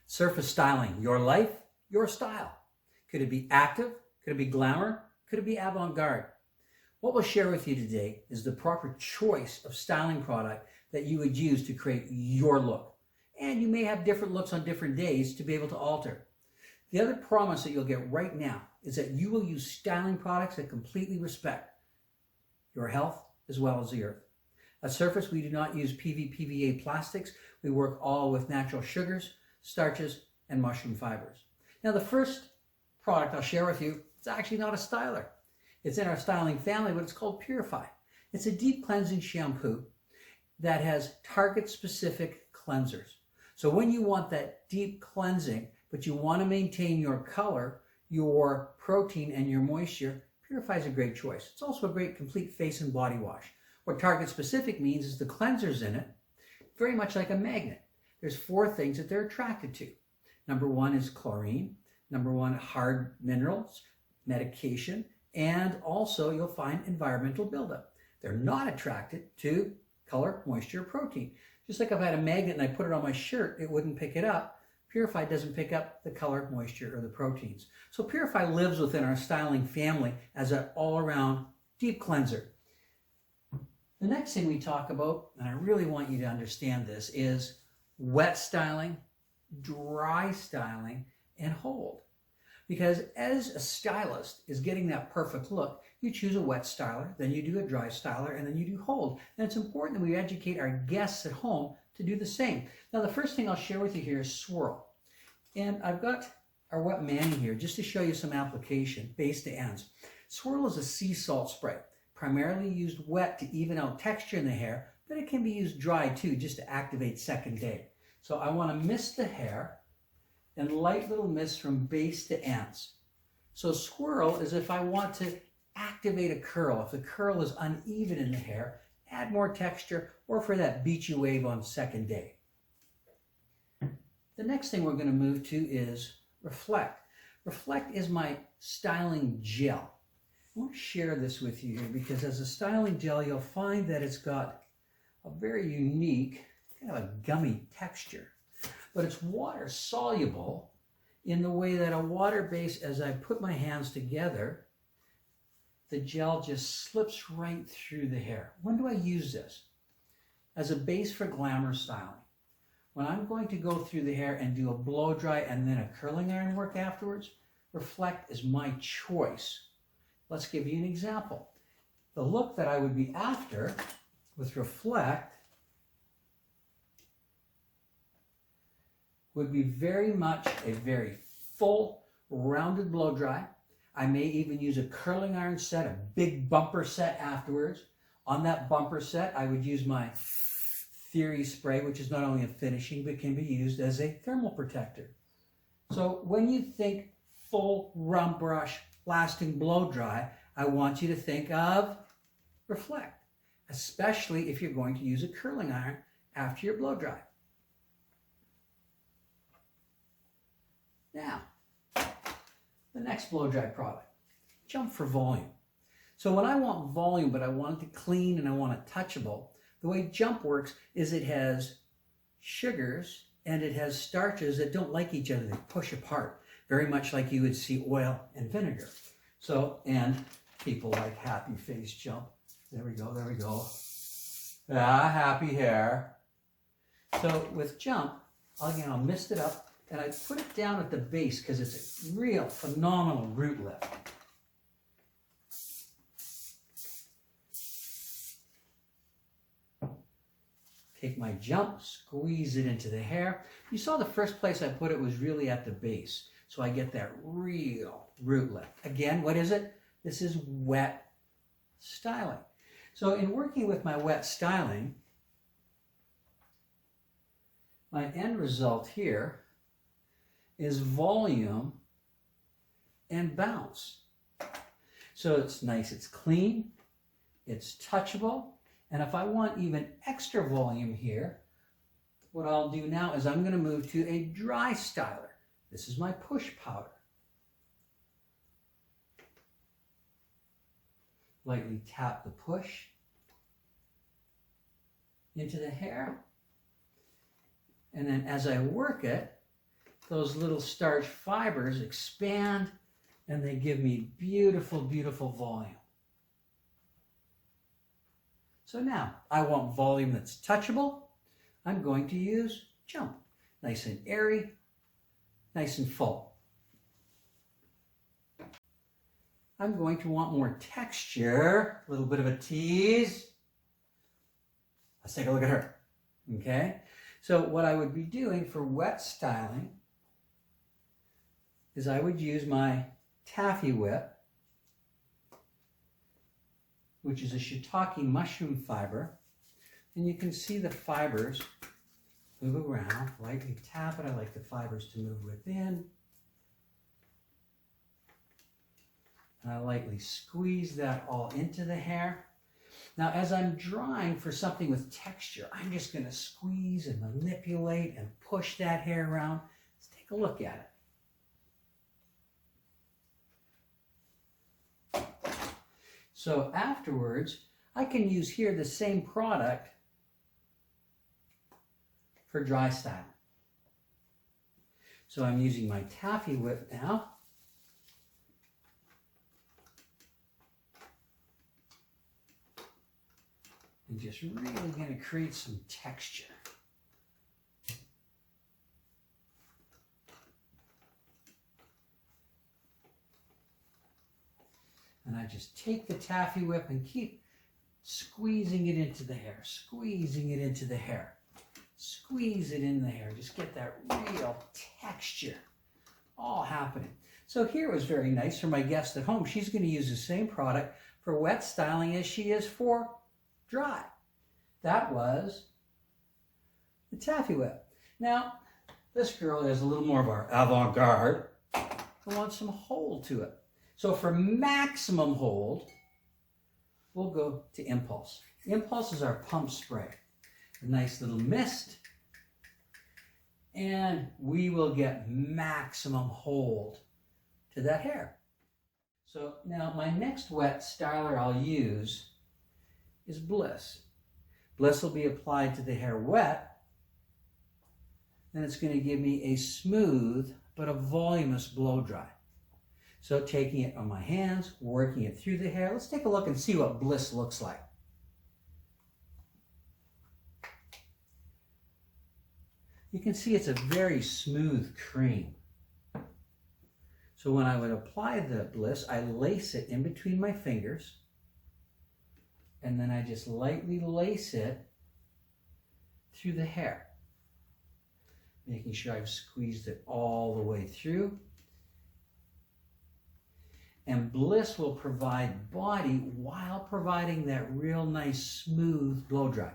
Surface styling, your life, your style. Could it be active? Could it be glamour? Could it be avant-garde? What we'll share with you today is the proper choice of styling product that you would use to create your look. And you may have different looks on different days to be able to alter. The other promise that you'll get right now is that you will use styling products that completely respect your health as well as the earth. At Surface, we do not use PVA plastics. We work all with natural sugars, starches, and mushroom fibers. Now, the first product I'll share with you, it's actually not a styler. It's in our styling family, but it's called PURIFY. It's a deep cleansing shampoo that has target-specific cleansers. So when you want that deep cleansing, but you want to maintain your color, your protein, and your moisture, PURIFY is a great choice. It's also a great complete face and body wash. What target-specific means is the cleansers in it, very much like a magnet. There's 4 things that they're attracted to. Number 1 is chlorine. Number 1, hard minerals, medication, and also you'll find environmental buildup. They're not attracted to color, moisture, protein. Just like if I had a magnet and I put it on my shirt, it wouldn't pick it up. PURIFY doesn't pick up the color, moisture, or the proteins. So PURIFY lives within our styling family as an all-around deep cleanser. The next thing we talk about, and I really want you to understand this, is wet styling, dry styling, and hold. Because as a stylist is getting that perfect look, you choose a wet styler, then you do a dry styler, and then you do hold. And it's important that we educate our guests at home to do the same. Now, the first thing I'll share with you here is SWIRL. And I've got our wet mani here just to show you some application, base to ends. SWIRL is a sea salt spray, primarily used wet to even out texture in the hair, but it can be used dry too, just to activate second day. So I want to mist the hair and light little mists from base to ends. So SWIRL is if I want to activate a curl, if the curl is uneven in the hair, add more texture, or for that beachy wave on second day. The next thing we're going to move to is Reflect. Reflect is my styling gel. I want to share this with you here because as a styling gel, you'll find that it's got a very unique, kind of a gummy texture. But it's water soluble in the way that a water base, as I put my hands together, the gel just slips right through the hair. When do I use this? As a base for glamour styling. When I'm going to go through the hair and do a blow dry and then a curling iron work afterwards, Reflect is my choice. Let's give you an example. The look that I would be after with Reflect would be very much a very full, rounded blow dry. I may even use a curling iron set, a big bumper set afterwards. On that bumper set, I would use my Theory spray, which is not only a finishing, but can be used as a thermal protector. So when you think full round brush, lasting blow dry, I want you to think of Reflect, especially if you're going to use a curling iron after your blow dry. Now, the next blow dry product, Jump for volume. So when I want volume, but I want it to clean and I want it touchable, the way Jump works is it has sugars and it has starches that don't like each other. They push apart, very much like you would see oil and vinegar. So, and people like happy face Jump. There we go, there we go. Ah, happy hair. So with Jump, again, I'll mist it up and I put it down at the base because it's a real phenomenal root lift. Take my Jump, squeeze it into the hair. You saw the first place I put it was really at the base. So I get that real root lift. Again, what is it? This is wet styling. So in working with my wet styling, my end result here is volume and bounce. So it's nice, it's clean, it's touchable. And if I want even extra volume here, what I'll do now is I'm going to move to a dry styler. This is my push powder. Lightly tap the push into the hair. And then as I work it, those little starch fibers expand and they give me beautiful, beautiful volume. So now I want volume that's touchable. I'm going to use Jump. Nice and airy, nice and full. I'm going to want more texture, a little bit of a tease. Let's take a look at her. Okay, so what I would be doing for wet styling is I would use my taffy whip, which is a shiitake mushroom fiber, and you can see the fibers move around. Lightly tap it. I like the fibers to move within. And I lightly squeeze that all into the hair. Now, as I'm drying for something with texture, I'm just going to squeeze and manipulate and push that hair around. Let's take a look at it. So afterwards, I can use here the same product for dry styling. So I'm using my taffy whip now. And just really going to create some texture. And I just take the taffy whip and keep squeezing it into the hair, squeezing it into the hair. Squeeze it in the hair. Just get that real texture all happening. So here was very nice for my guest at home. She's going to use the same product for wet styling as she is for dry. That was the taffy whip. Now, this girl has a little more of our avant-garde. I want some hold to it. So for maximum hold, we'll go to Impulse. Impulse is our pump spray. A nice little mist. And we will get maximum hold to that hair. So now my next wet styler I'll use is Bliss. Bliss will be applied to the hair wet, and it's going to give me a smooth but a voluminous blow dry. So taking it on my hands, working it through the hair, let's take a look and see what Bliss looks like. You can see it's a very smooth cream. So when I would apply the Bliss, I lace it in between my fingers, and then I just lightly lace it through the hair, making sure I've squeezed it all the way through. And Bliss will provide body while providing that real nice smooth blow dry.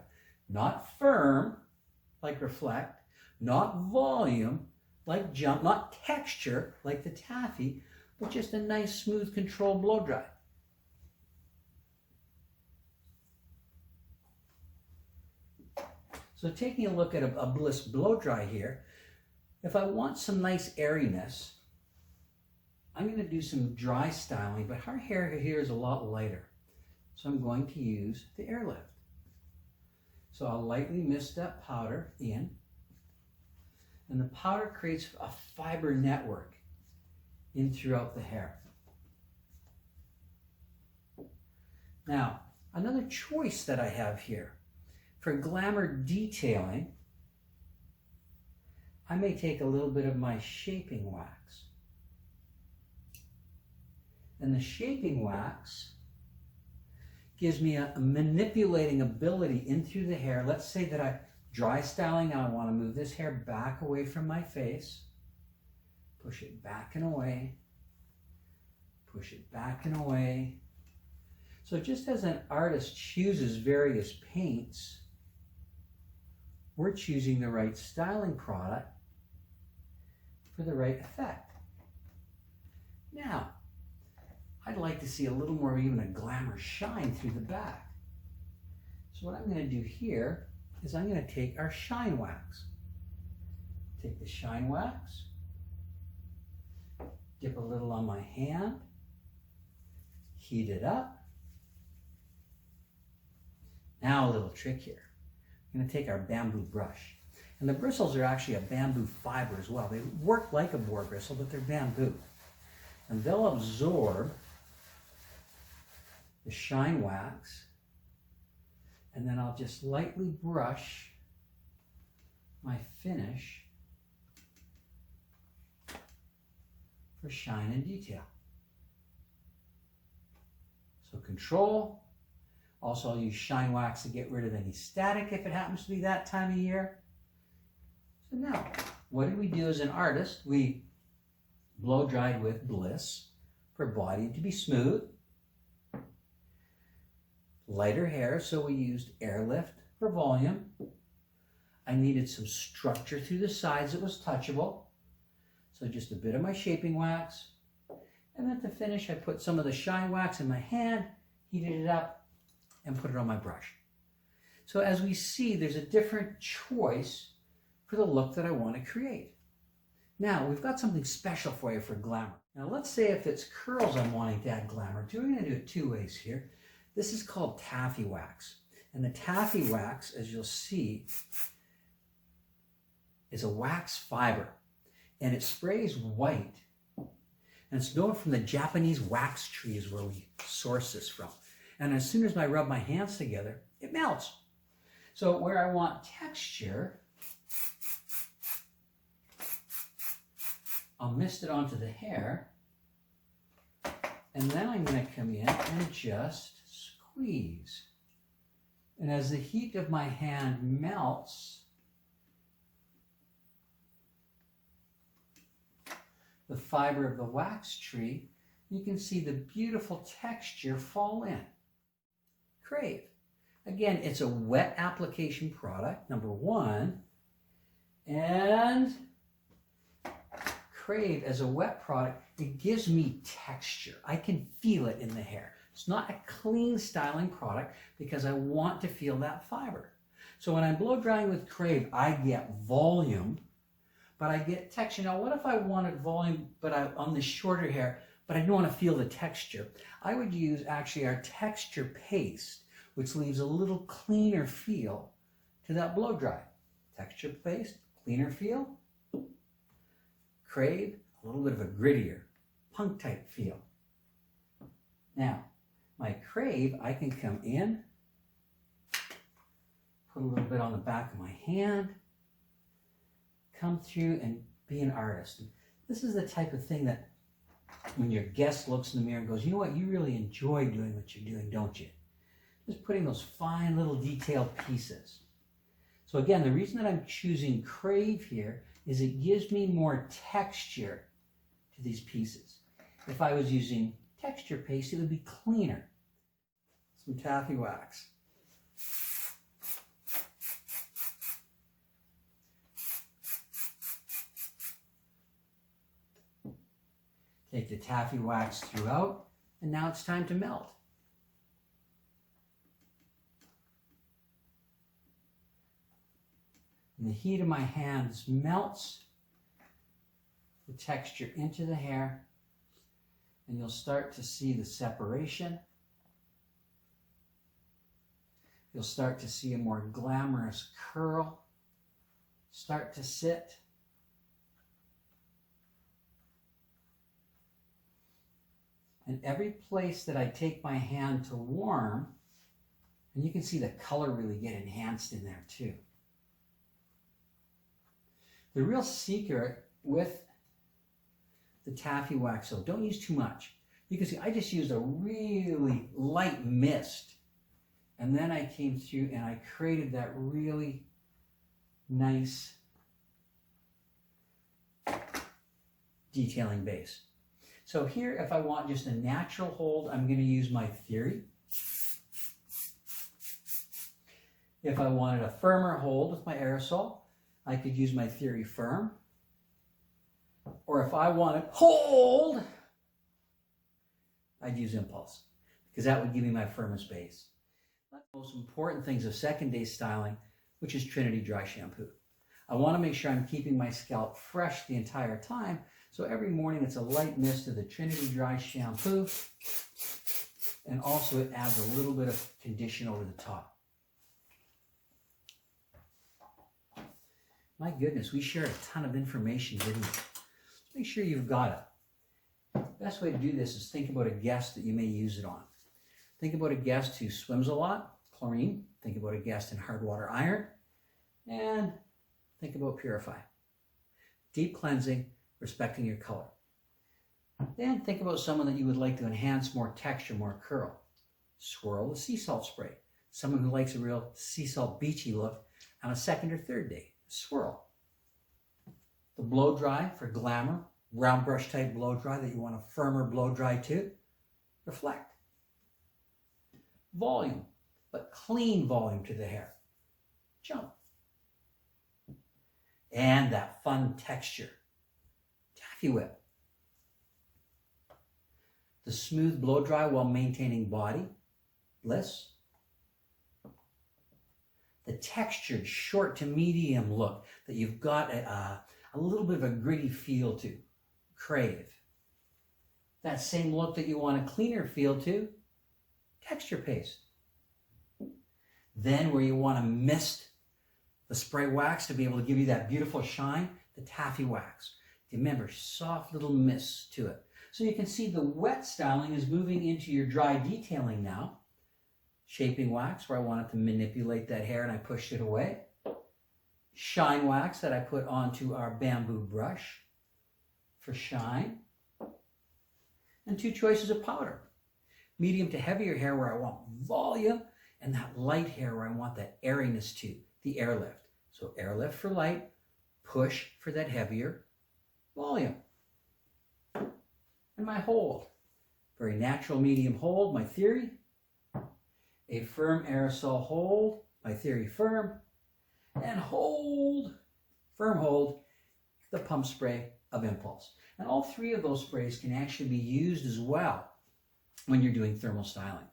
Not firm like Reflect, not volume like Jump, not texture like the Taffy, but just a nice smooth controlled blow dry. So taking a look at a Bliss blow dry here, if I want some nice airiness, I'm going to do some dry styling, but her hair here is a lot lighter. So I'm going to use the airlift. So I'll lightly mist that powder in, and the powder creates a fiber network in throughout the hair. Now, another choice that I have here, for Glamour detailing, I may take a little bit of my shaping wax. And the shaping wax gives me a manipulating ability in through the hair. Let's say that I dry styling, now I want to move this hair back away from my face, push it back and away, push it back and away. So just as an artist chooses various paints, we're choosing the right styling product for the right effect. Now, I'd like to see a little more even a glamour shine through the back. So what I'm going to do here is I'm going to take our shine wax. Take the shine wax, dip a little on my hand, heat it up. Now a little trick here. I'm going to take our bamboo brush, And the bristles are actually a bamboo fiber as well. They work like a boar bristle, but they're bamboo. And they'll absorb the shine wax. And then I'll just lightly brush my finish for shine and detail. So control. Also, I'll use shine wax to get rid of any static if it happens to be that time of year. So now, what did we do as an artist? We blow dried with Bliss for body to be smooth. Lighter hair, so we used airlift for volume. I needed some structure through the sides that was touchable. So just a bit of my shaping wax. And then to finish, I put some of the shine wax in my hand, heated it up, and put it on my brush. So as we see, there's a different choice for the look that I want to create. Now, we've got something special for you for glamour. Now, let's say if it's curls I'm wanting to add glamour to, we're going to do it two ways here. This is called taffy wax. And the taffy wax, as you'll see, is a wax fiber. And it sprays white. And it's known from the Japanese wax trees where we source this from. And as soon as I rub my hands together, it melts. So where I want texture, I'll mist it onto the hair, and then I'm going to come in and just squeeze. And as the heat of my hand melts, the fiber of the wax tree, you can see the beautiful texture fall in. Crave. Again, it's a wet application product, number one, and Crave as a wet product, it gives me texture. I can feel it in the hair. It's not a clean styling product because I want to feel that fiber. So when I'm blow drying with Crave, I get volume, but I get texture. Now, what if I wanted volume, but on the shorter hair, but I don't want to feel the texture? I would use actually our texture paste, which leaves a little cleaner feel to that blow dry. Texture paste, cleaner feel. Crave, a little bit of a grittier, punk type feel. Now, my Crave, I can come in, put a little bit on the back of my hand, come through and be an artist. This is the type of thing that when your guest looks in the mirror and goes, you know what, you really enjoy doing what you're doing, don't you? Just putting those fine little detailed pieces. So again, the reason that I'm choosing Crave here is it gives me more texture to these pieces. If I was using texture paste, it would be cleaner. Some taffy wax. Take the taffy wax throughout, and now it's time to melt. And the heat of my hands melts the texture into the hair, and you'll start to see the separation. You'll start to see a more glamorous curl start to sit. And every place that I take my hand to warm, and you can see the color really get enhanced in there too. The real secret with the taffy wax, so don't use too much. You can see I just used a really light mist, and then I came through and I created that really nice detailing base. So here, if I want just a natural hold, I'm going to use my Theory. If I wanted a firmer hold with my aerosol, I could use my Theory Firm. Or if I wanted hold, I'd use Impulse, because that would give me my firmest base. One of the most important things of second day styling, which is Trinity Dry Shampoo. I want to make sure I'm keeping my scalp fresh the entire time, so every morning it's a light mist of the Trinity Dry Shampoo, and also it adds a little bit of condition over the top. My goodness, we shared a ton of information, didn't we? Just make sure you've got it. The best way to do this is think about a guest that you may use it on. Think about a guest who swims a lot, chlorine. Think about a guest in hard water iron. And think about PURIFY. Deep cleansing, respecting your color. Then think about someone that you would like to enhance more texture, more curl. SWIRL the sea salt spray. Someone who likes a real sea salt beachy look on a second or third day. SWIRL. The blow dry for Glamour, round brush type blow dry that you want a firmer blow dry to. Reflect. Volume, but clean volume to the hair. Jump. And that fun texture. Taffy whip. The smooth blow dry while maintaining body. Bliss. The textured short to medium look that you've got a little bit of a gritty feel to. Crave. That same look that you want a cleaner feel to. Texture paste. Then where you want to mist the spray wax to be able to give you that beautiful shine, the taffy wax. Remember, soft little mists to it. So you can see the wet styling is moving into your dry detailing now. Shaping wax, where I wanted to manipulate that hair and I pushed it away. Shine wax that I put onto our bamboo brush for shine. And two choices of powder. Medium to heavier hair where I want volume, and that light hair where I want that airiness to, the airlift. So airlift for light, push for that heavier volume. And my hold. Very natural medium hold, my theory. A firm aerosol hold, my theory firm. And hold, firm hold, the pump spray of Impulse. And all three of those sprays can actually be used as well when you're doing thermal styling.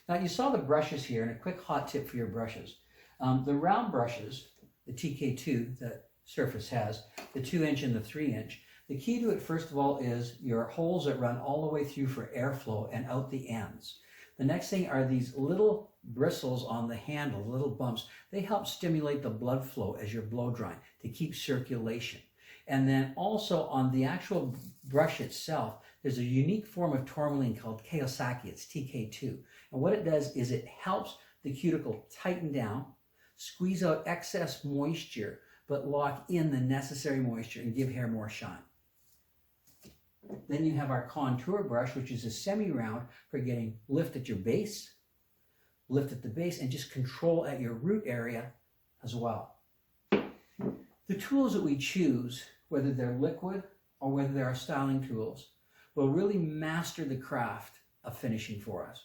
Now you saw the brushes here, and a quick hot tip for your brushes. The round brushes, the TK2 that Surface has, the 2-inch and the 3-inch, the key to it first of all is your holes that run all the way through for airflow and out the ends. The next thing are these little bristles on the handle, little bumps. They help stimulate the blood flow as you're blow drying to keep circulation. And then also on the actual brush itself, there's a unique form of tourmaline called Kiyosaki. It's TK2. And what it does is it helps the cuticle tighten down, squeeze out excess moisture, but lock in the necessary moisture and give hair more shine. Then you have our contour brush, which is a semi-round for getting lift at your base, lift at the base, and just control at your root area as well. The tools that we choose, whether they're liquid or whether they're our styling tools, will really master the craft of finishing for us.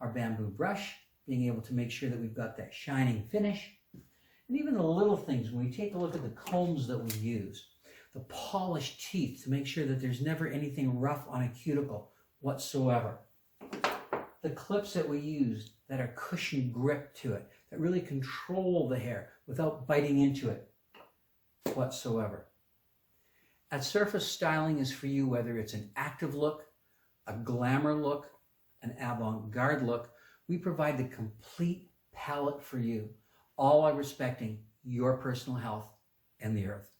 Our bamboo brush, being able to make sure that we've got that shining finish, and even the little things, when we take a look at the combs that we use, the polished teeth to make sure that there's never anything rough on a cuticle whatsoever. The clips that we use that are cushion grip to it, that really control the hair without biting into it whatsoever. At Surface, styling is for you whether it's an active look, a glamour look, an avant-garde look. We provide the complete palette for you, all while respecting your personal health and the earth.